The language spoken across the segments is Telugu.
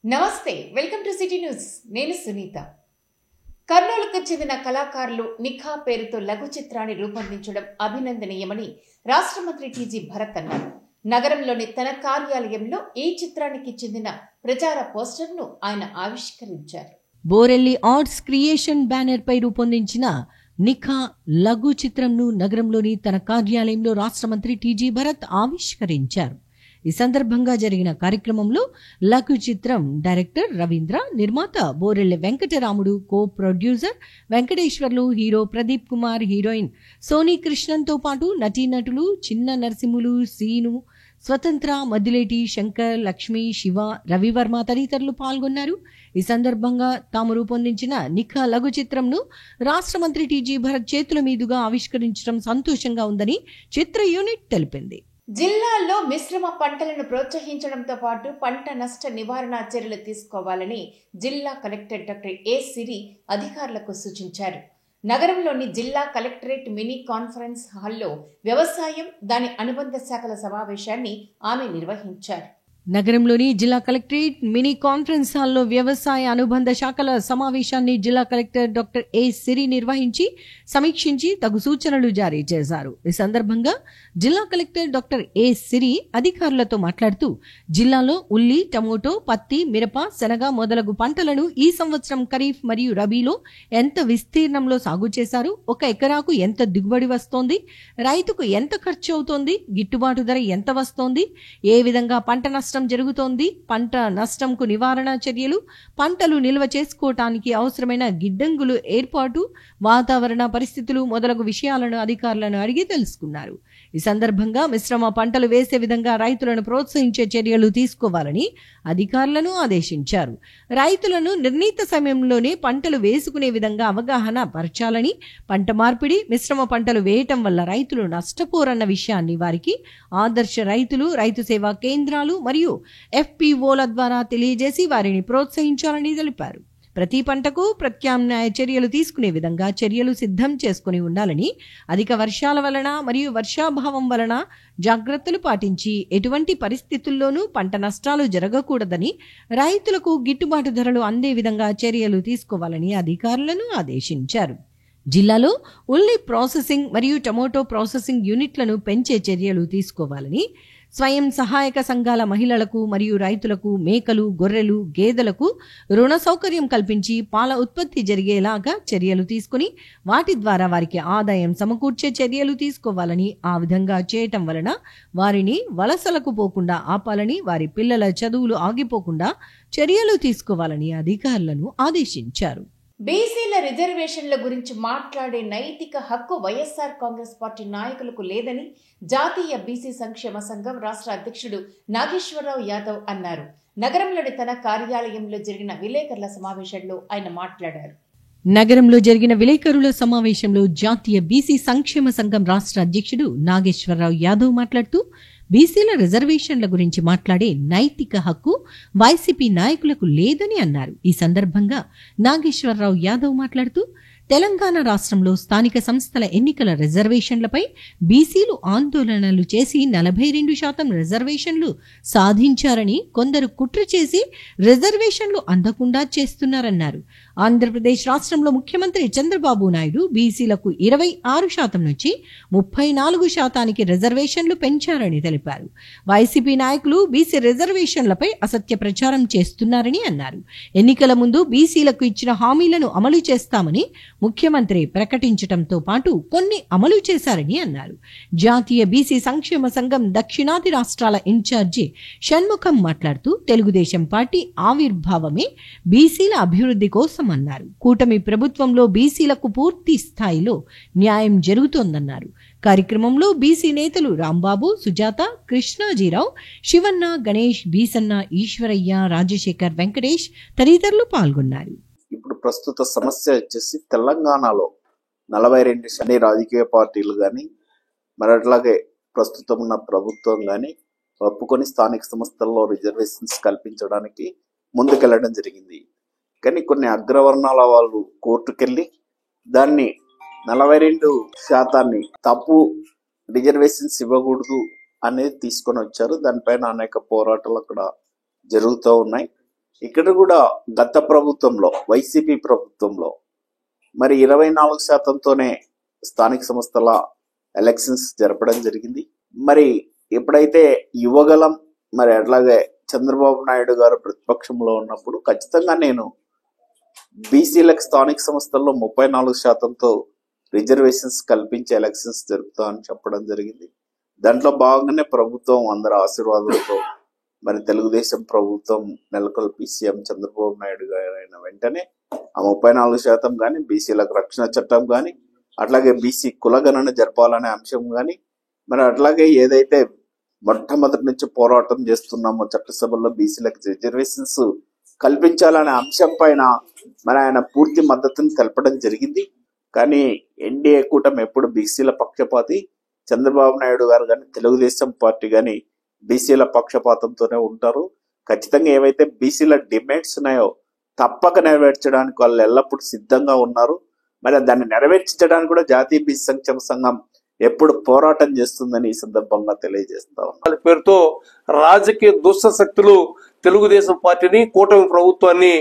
నమస్తే, వెల్కమ్ టు సిటీ న్యూస్. నేను సునీత. కర్నూలుకు చెందిన కళాకారులు నిఖా పేరుతో లఘు చిత్రాన్ని రూపొందించడం అభినందనీయమని రాష్ట్ర మంత్రి టీజీ భరత్ అన్నారు. నగరంలోని తన కార్యాలయంలో ఈ చిత్రానికి చెందిన ప్రచార పోస్టర్ను ఆయన ఆవిష్కరించారు. బోరెల్లి ఆర్ట్స్ క్రియేషన్ బ్యానర్ పై రూపొందించిన నిఖా లఘు చిత్రంను నగరంలోని తన కార్యాలయంలో రాష్ట్ర మంత్రి టీజీ భరత్ ఆవిష్కరించారు. ఈ సందర్భంగా జరిగిన కార్యక్రమంలో లఘు చిత్రం డైరెక్టర్ రవీంద్ర, నిర్మాత Borelli Venkataramudu, co producer Venkateswarlu, hero Pradeep Kumar, heroine Soni కృష్ణన్తో పాటు నటీనటులు చిన్న నరసింహులు, సీను, స్వతంత్ర, మద్దిలేటి, శంకర్, లక్ష్మి, శివ, రవివర్మ తదితరులు పాల్గొన్నారు. ఈ సందర్భంగా తాము రూపొందించిన నిఖా లఘు చిత్రంను రాష్ట్ర మంత్రి టీజీ భరత్ చేతుల మీదుగా ఆవిష్కరించడం సంతోషంగా ఉందని చిత్ర యూనిట్ తెలిపింది. జిల్లాల్లో మిశ్రమ పంటలను ప్రోత్సహించడంతో పాటు పంట నష్ట నివారణ చర్యలు తీసుకోవాలని జిల్లా కలెక్టర్ డాక్టర్ ఏ సిరి అధికారులకు సూచించారు. నగరంలోని జిల్లా కలెక్టరేట్ మినీ కాన్ఫరెన్స్ హాల్లో వ్యవసాయం, దాని అనుబంధ శాఖల సమావేశాన్ని ఆమె నిర్వహించారు. నగరంలోని జిల్లా కలెక్టరేట్ మినీ కాన్ఫరెన్స్ హాల్లో వ్యవసాయ అనుబంధ శాఖల సమావేశాన్ని జిల్లా కలెక్టర్ డాక్టర్ ఏ సిరి నిర్వహించి సమీక్షించి తగు సూచనలు జారీ చేశారు. ఈ సందర్భంగా జిల్లా కలెక్టర్ డాక్టర్ ఏ సిరి అధికారులతో మాట్లాడుతూ జిల్లాలో ఉల్లి, టమోటో, పత్తి, మిరప, శనగ మొదలగు పంటలను ఈ సంవత్సరం ఖరీఫ్ మరియు రబీలో ఎంత విస్తీర్ణంలో సాగు చేశారు, ఒక ఎకరాకు ఎంత దిగుబడి వస్తోంది, రైతుకు ఎంత ఖర్చు అవుతోంది, గిట్టుబాటు ధర ఎంత వస్తోంది, ఏ విధంగా పంట నష్టం జరుగుతోంది, పంట నష్టంకు నివారణ చర్యలు, పంటలు నిల్వ చేసుకోవటానికి అవసరమైన గిడ్డంగులు ఏర్పాటు, వాతావరణ పరిస్థితులు మొదలగు విషయాలను అధికారులను అడిగి తెలుసుకున్నారు. ఈ సందర్భంగా మిశ్రమ పంటలు వేసే విధంగా రైతులను ప్రోత్సహించే చర్యలు తీసుకోవాలని అధికారులను ఆదేశించారు. రైతులను నిర్ణీత సమయంలోనే పంటలు వేసుకునే విధంగా అవగాహన పరచాలని, పంట మార్పిడి, మిశ్రమ పంటలు వేయటం వల్ల రైతులు నష్టపోరన్న విషయాన్ని వారికి ఆదర్శ రైతులు, రైతు సేవా కేంద్రాలు మరియు FPOల ద్వారా తెలియజేసి వారిని ప్రోత్సహించాలని తెలిపారు. ప్రతి పంటకు ప్రత్యామ్నాయ చర్యలు తీసుకునే విధంగా చర్యలు సిద్ధం చేసుకుని ఉండాలని, అధిక వర్షాల వలన మరియు వర్షాభావం వలన జాగ్రత్తలు పాటించి ఎటువంటి పరిస్థితుల్లోనూ పంట నష్టాలు జరగకూడదని, రైతులకు గిట్టుబాటు ధరలు అందే విధంగా చర్యలు తీసుకోవాలని అధికారులను ఆదేశించారు. జిల్లాలో ఉల్లి ప్రాసెసింగ్ మరియు టమోటో ప్రాసెసింగ్ యూనిట్లను పెంచే చర్యలు తీసుకోవాలని, స్వయం సహాయక సంఘాల మహిళలకు మరియు రైతులకు మేకలు, గొర్రెలు, గేదెలకు రుణ సౌకర్యం కల్పించి పాల ఉత్పత్తి జరిగేలాగా చర్యలు తీసుకుని వాటి ద్వారా వారికి ఆదాయం సమకూర్చే చర్యలు తీసుకోవాలని, ఆ విధంగా చేయటం వలన వారిని వలసలకు పోకుండా ఆపాలని, వారి పిల్లల చదువులు ఆగిపోకుండా చర్యలు తీసుకోవాలని అధికారులను ఆదేశించారు. బీసీల రిజర్వేషన్ల గురించి మాట్లాడే నైతిక హక్కు వైఎస్ఆర్ కాంగ్రెస్ పార్టీ నాయకులకు లేదని జాతీయ బీసీ సంక్షేమ సంఘం రాష్ట్ర అధ్యక్షుడు నాగేశ్వరరావు యాదవ్ అన్నారు. నగరంలోని తన కార్యాలయంలో జరిగిన విలేకరుల సమావేశంలో ఆయన మాట్లాడారు. నగరంలో జరిగిన విలేకరుల సమావేశంలో జాతీయ బీసీ సంక్షేమ సంఘం రాష్ట్ర అధ్యక్షుడు నాగేశ్వరరావు యాదవ్ మాట్లాడుతూ బీసీల రిజర్వేషన్ల గురించి మాట్లాడే నైతిక హక్కు వైసీపీ నాయకులకు లేదని అన్నారు. ఈ సందర్భంగా నాగేశ్వరరావు యాదవ్ మాట్లాడుతూ తెలంగాణ రాష్ట్రంలో స్థానిక సంస్థల ఎన్నికల రిజర్వేషన్లపై బీసీలు ఆందోళనలు చేసి 42% రిజర్వేషన్లు సాధించారని, కొందరు కుట్ర చేసి రిజర్వేషన్లు అందకుండా చేస్తున్నారన్నారు. ఆంధ్రప్రదేశ్ రాష్ట్రంలో ముఖ్యమంత్రి చంద్రబాబు నాయుడు బీసీలకు 26% నుంచి 34% రిజర్వేషన్లు పెంచారని తెలిపారు. వైసీపీ నాయకులు బీసీ రిజర్వేషన్లపై అసత్య ప్రచారం చేస్తున్నారని అన్నారు. ఎన్నికల ముందు బీసీలకు ఇచ్చిన హామీలను అమలు చేస్తామని ముఖ్యమంత్రి ప్రకటించడంతో పాటు కొన్ని అమలు చేశారని అన్నారు. జాతీయ బీసీ సంక్షేమ సంఘం దక్షిణాది రాష్ట్రాల ఇన్ఛార్జి షణ్ముఖం మాట్లాడుతూ తెలుగుదేశం పార్టీ ఆవిర్భావమే బీసీల అభివృద్ధి కోసం అన్నారు. కూటమి ప్రభుత్వంలో బీసీలకు పూర్తి స్థాయిలో న్యాయం జరుగుతోందన్నారు. కార్యక్రమంలో బీసీ నేతలు రాంబాబు, సుజాత, కృష్ణాజీరావు, శివన్న, గణేష్, బీసన్న, ఈశ్వరయ్య, రాజశేఖర్, వెంకటేష్ తదితరులు పాల్గొన్నారు. ఇప్పుడు ప్రస్తుత సమస్య వచ్చేసి తెలంగాణలో 42 అన్ని రాజకీయ పార్టీలు కానీ మరి అట్లాగే ప్రస్తుతం ఉన్న ప్రభుత్వం కానీ ఒప్పుకొని స్థానిక సంస్థల్లో రిజర్వేషన్స్ కల్పించడానికి ముందుకెళ్లడం జరిగింది. కానీ కొన్ని అగ్రవర్ణాల వాళ్ళు కోర్టుకెళ్ళి దాన్ని 42% తప్పు రిజర్వేషన్స్ ఇవ్వకూడదు అనేది తీసుకొని వచ్చారు. దానిపైన అనేక పోరాటాలు అక్కడ జరుగుతూ ఉన్నాయి. ఇక్కడ కూడా గత ప్రభుత్వంలో వైసీపీ ప్రభుత్వంలో మరి 24%తోనే స్థానిక సంస్థల ఎలక్షన్స్ జరపడం జరిగింది. మరి ఎప్పుడైతే యువగలం మరి అట్లాగే చంద్రబాబు నాయుడు గారు ప్రతిపక్షంలో ఉన్నప్పుడు ఖచ్చితంగా నేను బీసీలకు స్థానిక సంస్థల్లో 34%తో రిజర్వేషన్స్ కల్పించే ఎలక్షన్స్ జరుపుతామని చెప్పడం జరిగింది. దాంట్లో భాగంగానే ప్రభుత్వం అందరి ఆశీర్వాదాలతో మరి తెలుగుదేశం ప్రభుత్వం నెలకొల్పి సీఎం చంద్రబాబు నాయుడు గారు అయిన వెంటనే ఆ 34% కానీ, బీసీలకు రక్షణ చట్టం కానీ, అట్లాగే బీసీ కులగణన జరపాలనే అంశం కానీ, మరి అట్లాగే ఏదైతే మొట్టమొదటి నుంచి పోరాటం చేస్తున్నామో చట్టసభల్లో బీసీలకు రిజర్వేషన్స్ కల్పించాలనే అంశం పైన మరి ఆయన పూర్తి మద్దతుని తెలపడం జరిగింది. కానీ ఎన్డీఏ కూటమి ఎప్పుడు బీసీల పక్షపాతి, చంద్రబాబు నాయుడు గారు కానీ తెలుగుదేశం పార్టీ కానీ బీసీల పక్షపాతంతోనే ఉంటారు. ఖచ్చితంగా ఏవైతే బీసీల డిమాండ్స్ ఉన్నాయో తప్పక నెరవేర్చడానికి వాళ్ళు ఎల్లప్పుడూ సిద్ధంగా ఉన్నారు. మరి దాన్ని నెరవేర్చడానికి కూడా జాతీయ బీసీ సంక్షేమ సంఘం ఎప్పుడు పోరాటం చేస్తుందని ఈ సందర్భంగా తెలియజేస్తా ఉన్నాం. పేరుతో రాజకీయ దుష్ట శక్తులు తెలుగుదేశం పార్టీని, కూటమి ప్రభుత్వాన్ని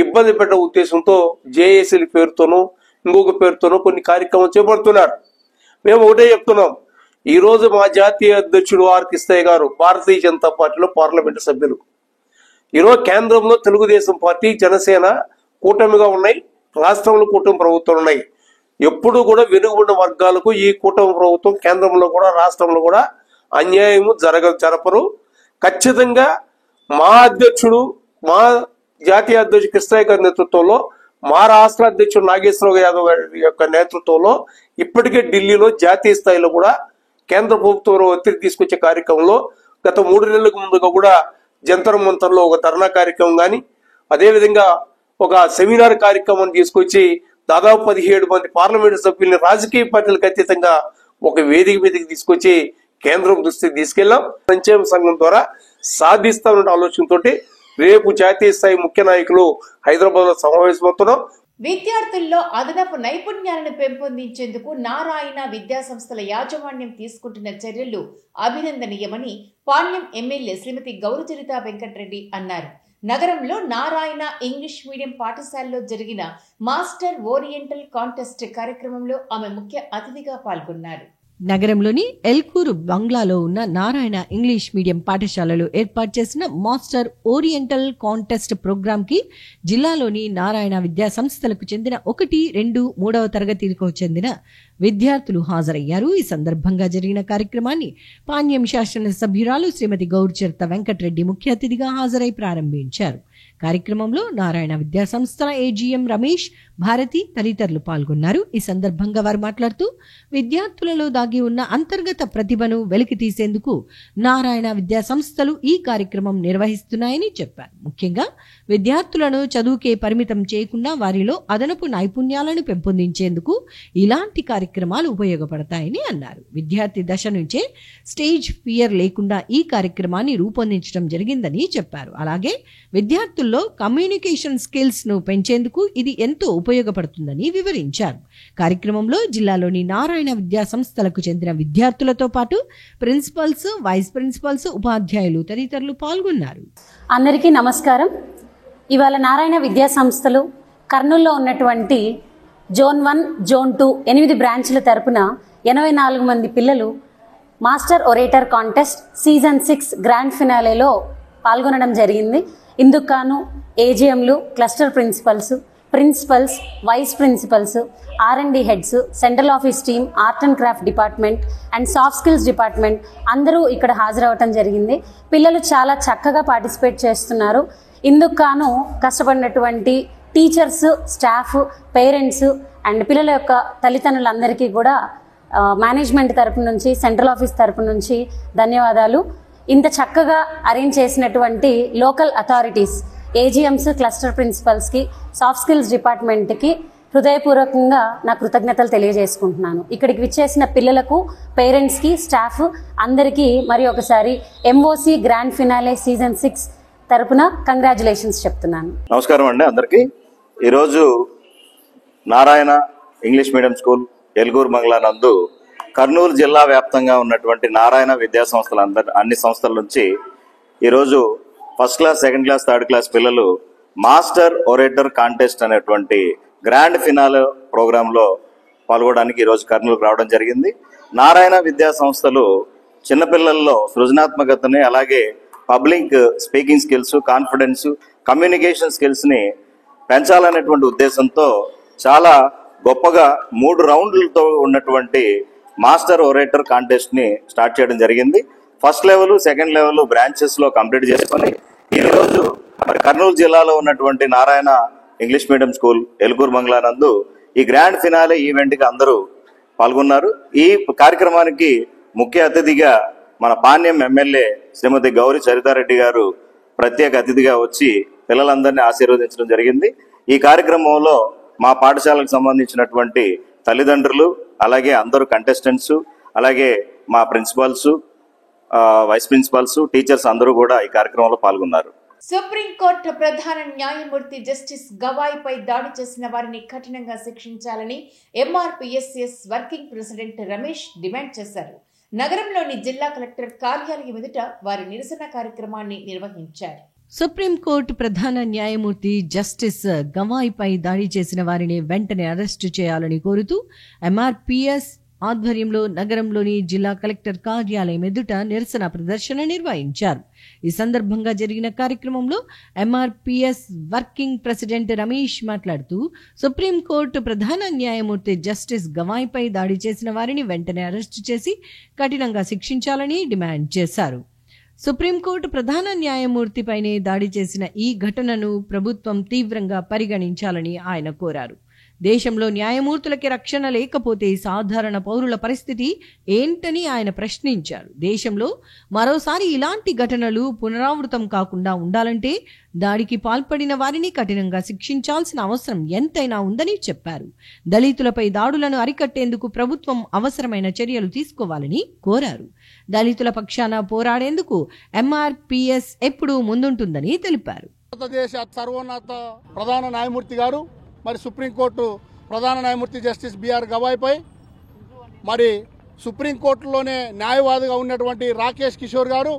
ఇబ్బంది పెట్టే ఉద్దేశంతో జేఏసీల పేరుతోనూ ఇంకొక పేరుతోనూ కొన్ని కార్యక్రమాలు చేపడుతున్నారు. మేము ఒకటే చెప్తున్నాం, ఈ రోజు మా జాతీయ అధ్యక్షుడు ఆర్ కృష్ణయ్య గారు భారతీయ జనతా పార్టీలో పార్లమెంటు సభ్యులు. ఈరోజు కేంద్రంలో తెలుగుదేశం పార్టీ, జనసేన కూటమిగా ఉన్నాయి, రాష్ట్రంలో కూటమి ప్రభుత్వాలు ఉన్నాయి. ఎప్పుడు కూడా వెనుకబడిన వర్గాలకు ఈ కూటమి ప్రభుత్వం కేంద్రంలో కూడా రాష్ట్రంలో కూడా అన్యాయము జరపరు. ఖచ్చితంగా మా అధ్యక్షుడు, మా జాతీయ అధ్యక్షుడు కృష్ణయ్య గారి నేతృత్వంలో, మా రాష్ట్ర అధ్యక్షుడు నాగేశ్వరరావు యాదవ్ గారి యొక్క నేతృత్వంలో ఇప్పటికే ఢిల్లీలో జాతీయ స్థాయిలో కూడా కేంద్ర ప్రభుత్వం ఒత్తిడి తీసుకొచ్చే కార్యక్రమంలో గత 3 నెలలకు ముందుగా కూడా జంతర్ మంతర్లో ఒక ధర్నా కార్యక్రమం కానీ, అదేవిధంగా ఒక సెమినార్ కార్యక్రమం తీసుకొచ్చి దాదాపు 17 మంది పార్లమెంటు సభ్యుల్ని రాజకీయ పార్టీలకు అతీతంగా ఒక వేదిక మీదకి తీసుకొచ్చి కేంద్రం దృష్టికి తీసుకెళ్లాం. సంక్షేమ సంఘం ద్వారా సాధిస్తామన్న ఆలోచనతో రేపు జాతీయ స్థాయి ముఖ్య నాయకులు హైదరాబాద్ లో సమావేశమవుతున్నాం. విద్యార్థుల్లో అదనపు నైపుణ్యాలను పెంపొందించేందుకు నారాయణ విద్యా సంస్థల యాజమాన్యం తీసుకుంటున్న చర్యలు అభినందనీయమని పాణ్యం ఎమ్మెల్యే శ్రీమతి గౌరచరిత వెంకటరెడ్డి అన్నారు. నగరంలో నారాయణ ఇంగ్లీష్ మీడియం పాఠశాలలో జరిగిన మాస్టర్ ఓరియంటల్ కాంటెస్ట్ కార్యక్రమంలో ఆమె ముఖ్య అతిథిగా పాల్గొన్నారు. నగరంలోని ఎల్కూరు బంగ్లాలో ఉన్న నారాయణ ఇంగ్లీష్ మీడియం పాఠశాలలో ఏర్పాటు చేసిన మాస్టర్ ఓరియంటల్ కాంటెస్ట్ ప్రోగ్రామ్ కి జిల్లాలోని నారాయణ విద్యా సంస్థలకు చెందిన 1, 2, 3వ తరగతిలకు చెందిన విద్యార్థులు హాజరయ్యారు. ఈ సందర్భంగా జరిగిన కార్యక్రమాన్ని పాణ్యం శాసన సభ్యురాలు శ్రీమతి గౌరచరిత వెంకటరెడ్డి ముఖ్య అతిథిగా హాజరై ప్రారంభించారు. కార్యక్రమంలో నారాయణ విద్యా సంస్థల ఏజీఎం రమేష్, భారతి తదితరులు పాల్గొన్నారు. ఈ సందర్భంగా వారు మాట్లాడుతూ విద్యార్థులలో దాగి ఉన్న అంతర్గత ప్రతిభను వెలికి తీసేందుకు నారాయణ విద్యా సంస్థలు ఈ కార్యక్రమం నిర్వహిస్తున్నాయని చెప్పారు. ముఖ్యంగా విద్యార్థులను చదువుకే పరిమితం చేయకుండా వారిలో అదనపు నైపుణ్యాలను పెంపొందించేందుకు ఇలాంటి కార్యక్రమాలు ఉపయోగపడతాయని అన్నారు. విద్యార్థి దశ నుంచే స్టేజ్ ఫియర్ లేకుండా ఈ కార్యక్రమాన్ని రూపొందించడం జరిగిందని చెప్పారు. అలాగే విద్యార్థుల్లో కమ్యూనికేషన్ స్కిల్స్ ను పెంచేందుకు ఇది ఎంతో ఉపయోగపడుతుందని వివరించారు. కార్యక్రమంలో జిల్లాలోని నారాయణ విద్యా సంస్థలకు చెందిన విద్యార్థులతో పాటు ప్రిన్సిపల్స్, వైస్ ప్రిన్సిపల్స్, ఉపాధ్యాయులు తదితరులు పాల్గొన్నారు. అందరికీ నమస్కారం. ఇవాళ నారాయణ విద్యా సంస్థలు కర్నూలులో ఉన్నటువంటి జోన్ 1, జోన్ 2 8 బ్రాంచ్ల తరపున 84 మంది పిల్లలు master orator contest season 6 grand ఫినాలేలో పాల్గొనడం జరిగింది. ఇందుకు గాను ఏజీఎంలు, cluster principals, vice principals, R&D heads, central office team, art and craft department and soft skills department అందరూ ఇక్కడ హాజరవటం జరిగింది. పిల్లలు చాలా చక్కగా పార్టిసిపేట్ చేస్తున్నారు. ఇందుకు గాను కష్టపడినటువంటి టీచర్స్, స్టాఫ్, పేరెంట్స్ అండ్ పిల్లల యొక్క తల్లిదండ్రులందరికీ కూడా మేనేజ్మెంట్ తరపు నుంచి, సెంట్రల్ ఆఫీస్ తరపు నుంచి ధన్యవాదాలు. ఇంత చక్కగా అరేంజ్ చేసినటువంటి లోకల్ అథారిటీస్, ఏజీఎంస్, క్లస్టర్ ప్రిన్సిపల్స్కి, సాఫ్ట్ స్కిల్స్ డిపార్ట్మెంట్కి హృదయపూర్వకంగా నా కృతజ్ఞతలు తెలియజేసుకుంటున్నాను. ఇక్కడికి విచ్చేసిన పిల్లలకు, పేరెంట్స్కి, స్టాఫ్ అందరికీ మరి ఒకసారి ఎంఓసి గ్రాండ్ ఫినాలే సీజన్ 6 తరపున కంగ్రాచులేషన్స్ చెప్తున్నాను. నమస్కారం అండి అందరికీ. ఈరోజు నారాయణ ఇంగ్లీష్ మీడియం స్కూల్ ఎల్గూరు బంగ్లా నందు కర్నూలు జిల్లా వ్యాప్తంగా ఉన్నటువంటి నారాయణ విద్యా సంస్థలు అన్ని సంస్థల నుంచి ఈరోజు first class, second class, third class పిల్లలు మాస్టర్ ఒరేటర్ కాంటెస్ట్ అనేటువంటి గ్రాండ్ ఫినాలే ప్రోగ్రాంలో పాల్గొనడానికి ఈరోజు కర్నూలుకు రావడం జరిగింది. నారాయణ విద్యా సంస్థలు చిన్నపిల్లల్లో సృజనాత్మకతని, అలాగే public speaking skills, confidence, communication skills ని పెంచాలనేటువంటి ఉద్దేశంతో చాలా గొప్పగా 3 రౌండ్లతో ఉన్నటువంటి మాస్టర్ ఒరేటర్ కాంటెస్ట్ ని స్టార్ట్ చేయడం జరిగింది. First level, second level branches లో కంప్లీట్ చేసుకుని ఈరోజు మరి కర్నూలు జిల్లాలో ఉన్నటువంటి నారాయణ ఇంగ్లీష్ మీడియం స్కూల్ ఎల్గూరు బంగ్లా నందు ఈ గ్రాండ్ ఫినాలే ఈవెంట్ కి అందరూ పాల్గొన్నారు. ఈ కార్యక్రమానికి ముఖ్య అతిథిగా మన పాణ్యం ఎమ్మెల్యే శ్రీమతి గౌరి చరితారెడ్డి గారు ప్రత్యేక అతిథిగా వచ్చి పిల్లలందరినీ ఆశీర్వదించడం జరిగింది. ఈ కార్యక్రమంలో మా పాఠశాలకు సంబంధించినటువంటి తల్లిదండ్రులు, అలాగే అందరూ కంటెస్టెంట్స్, అలాగే మా ప్రిన్సిపాల్స్, వైస్ ప్రిన్సిపాల్స్, టీచర్స్ అందరూ కూడా ఈ కార్యక్రమంలో పాల్గొన్నారు. సుప్రీంకోర్టు ప్రధాన న్యాయమూర్తి జస్టిస్ గవాయ్పై దాడి చేసిన వారిని కఠినంగా శిక్షించాలని MRPS working president Ramesh demand చేశారు. నగరంలోని జిల్లా కలెక్టర్ కార్యాలయం ఎదుట వారి నిరసన కార్యక్రమాన్ని నిర్వహించారు. సుప్రీంకోర్టు ప్రధాన న్యాయమూర్తి జస్టిస్ గవాయ్పై దాడి చేసిన వారిని వెంటనే అరెస్టు చేయాలని కోరుతూ ఎంఆర్పీఎస్ ఆధ్వర్యంలో నగరంలోని జిల్లా కలెక్టర్ కార్యాలయం ఎదుట నిరసన ప్రదర్శన నిర్వహించారు. ఈ సందర్భంగా జరిగిన కార్యక్రమంలో ఎంఆర్పీఎస్ వర్కింగ్ ప్రెసిడెంట్ రమేష్ మాట్లాడుతూ సుప్రీంకోర్టు ప్రధాన న్యాయమూర్తి జస్టిస్ గవాయ్పై దాడి చేసిన వారిని వెంటనే అరెస్టు చేసి కఠినంగా శిక్షించాలని డిమాండ్ చేశారు. సుప్రీంకోర్టు ప్రధాన న్యాయమూర్తిపైనే దాడి చేసిన ఈ ఘటనను ప్రభుత్వం తీవ్రంగా పరిగణించాలని ఆయన కోరారు. దేశంలో న్యాయమూర్తులకి రక్షణ లేకపోతే సాధారణ పౌరుల పరిస్థితి ఏంటని ఆయన ప్రశ్నించారు. దేశంలో మరోసారి ఇలాంటి ఘటనలు పునరావృతం కాకుండా ఉండాలంటే దాడికి పాల్పడిన వారిని కఠినంగా శిక్షించాల్సిన అవసరం ఎంతైనా ఉందని చెప్పారు. దళితులపై దాడులను అరికట్టేందుకు ప్రభుత్వం అవసరమైన చర్యలు తీసుకోవాలని కోరారు. దళితుల పక్షాన పోరాడేందుకు ఎంఆర్పీఎస్ ఎప్పుడూ ముందుంటుందని తెలిపారు. భారతదేశ సర్వోన్నత ప్రధాన న్యాయమూర్తి గారు, మరి సుప్రీంకోర్టు ప్రధాన న్యాయమూర్తి జస్టిస్ బిఆర్ గవాయ్పై మరి సుప్రీంకోర్టులోనే న్యాయవాదిగా ఉన్నటువంటి రాకేష్ కిషోర్ గారు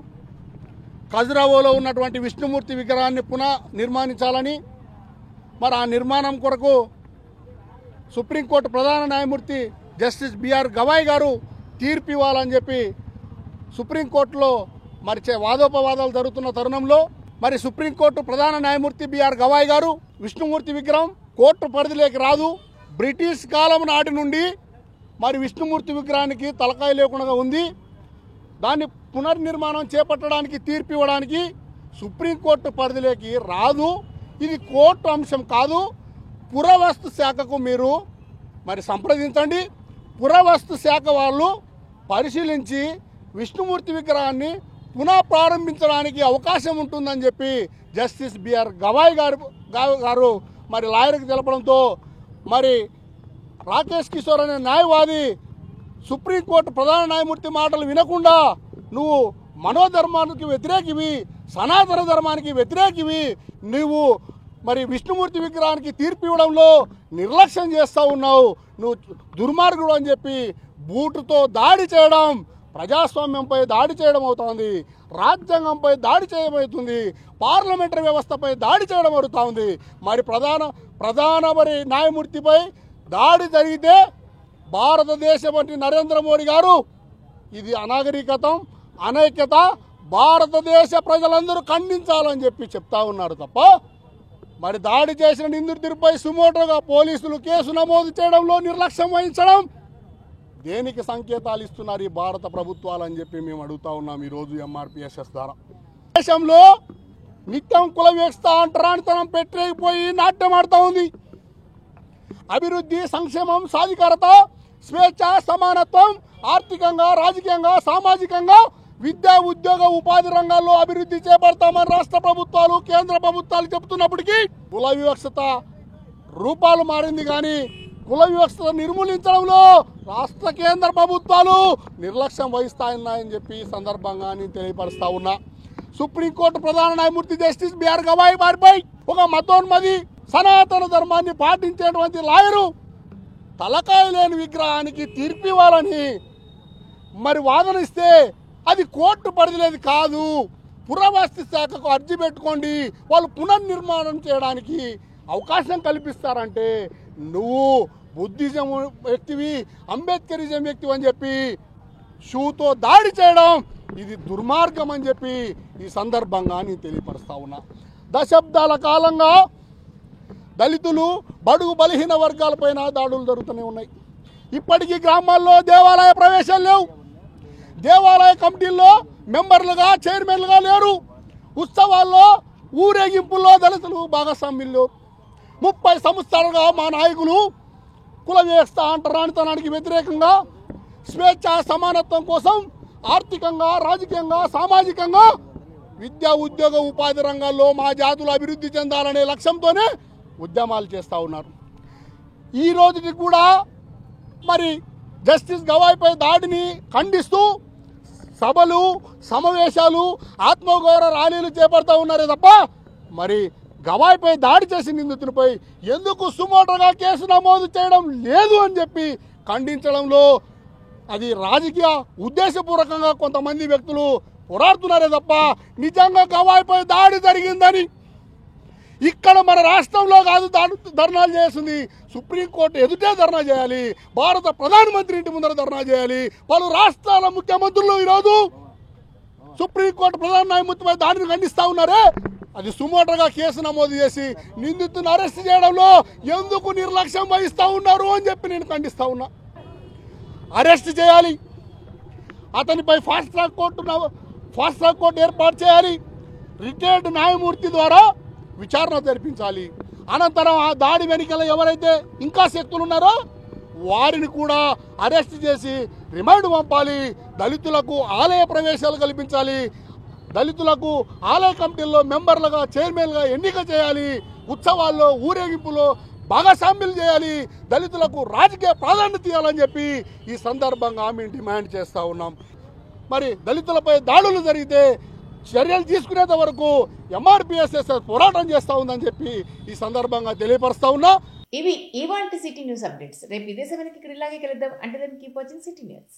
ఖజురాహోలో ఉన్నటువంటి విష్ణుమూర్తి విగ్రహాన్ని పునః నిర్మాణించాలని, మరి ఆ నిర్మాణం కొరకు సుప్రీంకోర్టు ప్రధాన న్యాయమూర్తి జస్టిస్ బిఆర్ గవాయ్ గారు తీర్పు ఇవ్వాలని చెప్పి సుప్రీంకోర్టులో మరి వాదోపవాదాలు జరుగుతున్న తరుణంలో మరి సుప్రీంకోర్టు ప్రధాన న్యాయమూర్తి బిఆర్ గవాయ్ గారు విష్ణుమూర్తి విగ్రహం కోర్టు పరిధిలోకి రాదు, బ్రిటిష్ కాలం నాటి నుండి మరి విష్ణుమూర్తి విగ్రహానికి తలకాయ లేకుండా ఉంది, దాన్ని పునర్నిర్మాణం చేపట్టడానికి తీర్పు ఇవ్వడానికి సుప్రీంకోర్టు పరిధిలోకి రాదు, ఇది కోర్టు అంశం కాదు, పురావస్తు శాఖకు మీరు మరి సంప్రదించండి, పురావస్తు శాఖ వాళ్ళు పరిశీలించి విష్ణుమూర్తి విగ్రహాన్ని పునః ప్రారంభించడానికి అవకాశం ఉంటుందని చెప్పి జస్టిస్ బిఆర్ గవాయ్ గారు మరి లాయర్కి తెలపడంతో మరి రాకేష్ కిషోర్ అనే న్యాయవాది సుప్రీంకోర్టు ప్రధాన న్యాయమూర్తి మాటలు వినకుండా నువ్వు మనోధర్మానికి వ్యతిరేకివి, సనాతన ధర్మానికి వ్యతిరేకివి, నువ్వు మరి విష్ణుమూర్తి విగ్రహానికి తీర్పు ఇవ్వడంలో నిర్లక్ష్యం చేస్తూ ఉన్నావు, నువ్వు దుర్మార్గుడు అని చెప్పి బూటుతో దాడి చేయడం ప్రజాస్వామ్యంపై దాడి చేయడం అవుతోంది, రాజ్యాంగంపై దాడి చేయబోతుంది, పార్లమెంటరీ వ్యవస్థపై దాడి చేయడం జరుగుతూ ఉంది. మరి ప్రధాన మరి న్యాయమూర్తిపై దాడి జరిగితే భారతదేశం వంటి నరేంద్ర మోడీ గారు ఇది అనాగరికతం, అనైక్యత, భారతదేశ ప్రజలందరూ ఖండించాలని చెప్పి చెప్తా ఉన్నారు తప్ప మరి దాడి చేసిన నిందితుడిపై సుమోటోగా పోలీసులు కేసు నమోదు చేయడంలో నిర్లక్ష్యం వహించడం దేనికి సంకేతాలు ఇస్తున్నారు ఈ భారత ప్రభుత్వాలు అని చెప్పి మేము అడుగుతా ఉన్నాం ఈరోజు ఎంఆర్పీఎస్ ద్వారా. దేశంలో నిత్యం కుల వ్యవస్థ అంటరానితనం పెట్టేపోయి నాట్యం ఆడుతూ ఉంది. అభివృద్ధి, సంక్షేమం, సాధికారత, స్వేచ్ఛ, సమానత్వం, ఆర్థికంగా, రాజకీయంగా, సామాజికంగా, విద్యా, ఉద్యోగ, ఉపాధి రంగాల్లో అభివృద్ధి చేపడతామని రాష్ట్ర ప్రభుత్వాలు, కేంద్ర ప్రభుత్వాలు చెబుతున్నప్పటికీ కుల వివక్షత రూపాలు మారింది కానీ కుల వివక్షత నిర్మూలించడంలో రాష్ట్ర కేంద్ర ప్రభుత్వాలు నిర్లక్ష్యం వహిస్తాయని చెప్పి ఈ సందర్భంగా నేను తెలియపరుస్తా ఉన్నా. సుప్రీంకోర్టు ప్రధాన న్యాయమూర్తి జస్టిస్ బిఆర్ గవాయ్ వారిపై ఒక మతోన్మది, సనాతన ధర్మాన్ని పాటించేటువంటి లాయరు తలకాయ లేని విగ్రహానికి తీర్పు ఇవ్వాలని మరి వాదనిస్తే అది కోర్టు పరిధిలేది కాదు, పురావస్తు శాఖకు అర్జీ పెట్టుకోండి, వాళ్ళు పునర్నిర్మాణం చేయడానికి అవకాశం కల్పిస్తారంటే నువ్వు బుద్ధిజం వ్యక్తివి, అంబేద్కరిజం వ్యక్తివి అని చెప్పి షూతో దాడి చేయడం ఇది దుర్మార్గం అని చెప్పి ఈ సందర్భంగా నేను తెలియపరుస్తా ఉన్నా. దశాబ్దాల కాలంగా దళితులు, బడుగు బలహీన వర్గాలపైన దాడులు జరుగుతూనే ఉన్నాయి. ఇప్పటికీ గ్రామాల్లో దేవాలయ ప్రవేశాలు లేవు, దేవాలయ కమిటీల్లో మెంబర్లుగా చైర్మన్లుగా లేరు, ఉత్సవాల్లో ఊరేగింపుల్లో దళితులు భాగస్వామ్యులు లేరు. 30 సంవత్సరాలుగా మా నాయకులు కుల వ్యవస్థ అంటరానితనానికి వ్యతిరేకంగా స్వేచ్ఛ సమానత్వం కోసం ఆర్థికంగా, రాజకీయంగా, సామాజికంగా, విద్యా ఉద్యోగ ఉపాధి రంగాల్లో మా జాతులు అభివృద్ధి చెందాలనే లక్ష్యంతోనే ఉద్యమాలు చేస్తూ ఉన్నారు. ఈ రోజుకి కూడా మరి జస్టిస్ గవాయిపై దాడిని ఖండిస్తూ సభలు, సమావేశాలు, ఆత్మగౌరవ ర్యాలీలు చేపడతా ఉన్నారే తప్ప మరి గవాయిపై దాడి చేసిన నిందితులపై ఎందుకు సుమోటోగా కేసు నమోదు చేయడం లేదు అని చెప్పి ఖండించడంలో అది రాజకీయ ఉద్దేశపూర్వకంగా కొంతమంది వ్యక్తులు పోరాడుతున్నారే తప్ప నిజంగా గవాయిపై దాడి జరిగిందని ఇక్కడ మన రాష్ట్రంలో కాదు ధర్నాలు చేస్తుంది, సుప్రీంకోర్టు ఎదుటే ధర్నా చేయాలి, భారత ప్రధానమంత్రి ఇంటి ముందర ధర్నా చేయాలి. పలు రాష్ట్రాల ముఖ్యమంత్రులు ఈరోజు సుప్రీంకోర్టు ప్రధాన న్యాయమూర్తిపై దాడిని ఖండిస్తూ ఉన్నారే, అది సుమోటోగా కేసు నమోదు చేసి నిందితులను అరెస్ట్ చేయడంలో ఎందుకు నిర్లక్ష్యం వహిస్తూ ఉన్నారు అని చెప్పి నేను ఖండిస్తూ ఉన్నా. అరెస్ట్ చేయాలి, అతనిపై ఫాస్ట్ ట్రాక్ కోర్టు ఏర్పాటు చేయాలి, రిటైర్డ్ న్యాయమూర్తి ద్వారా విచారణ జరిపించాలి. అనంతరం ఆ దాడి వెనుకల ఎవరైతే ఇంకా శక్తులు ఉన్నారో వారిని కూడా అరెస్ట్ చేసి రిమాండ్ పంపాలి. దళితులకు ఆలయ ప్రవేశాలు కల్పించాలి, దళితులకు ఆలయ కమిటీల్లో మెంబర్లుగా, చైర్మన్గా ఎన్నిక చేయాలి, ఉత్సవాల్లో, ఊరేగింపులో భాగస్వామ్యులు చేయాలి, దళితులకు రాజకీయ ప్రాధాన్యత ఇవ్వాలని చెప్పి ఈ సందర్భంగా మేము డిమాండ్ చేస్తూ ఉన్నాం. మరి దళితులపై దాడులు జరిగితే చర్యలు తీసుకునేంత వరకు ఎంఆర్పిఎస్ఎస్ పోరాటం చేస్తూ ఉందని చెప్పి ఈ సందర్భంగా తెలియపరుస్తా ఉన్నా. ఇవి ఇవాల్టి సిటీ న్యూస్ అప్డేట్స్. రేపు ఇదే సమయానికి ఇక్కడ ఇలాగే కలుద్దాం. అంటే కీప్ వాచింగ్ సిటీ న్యూస్.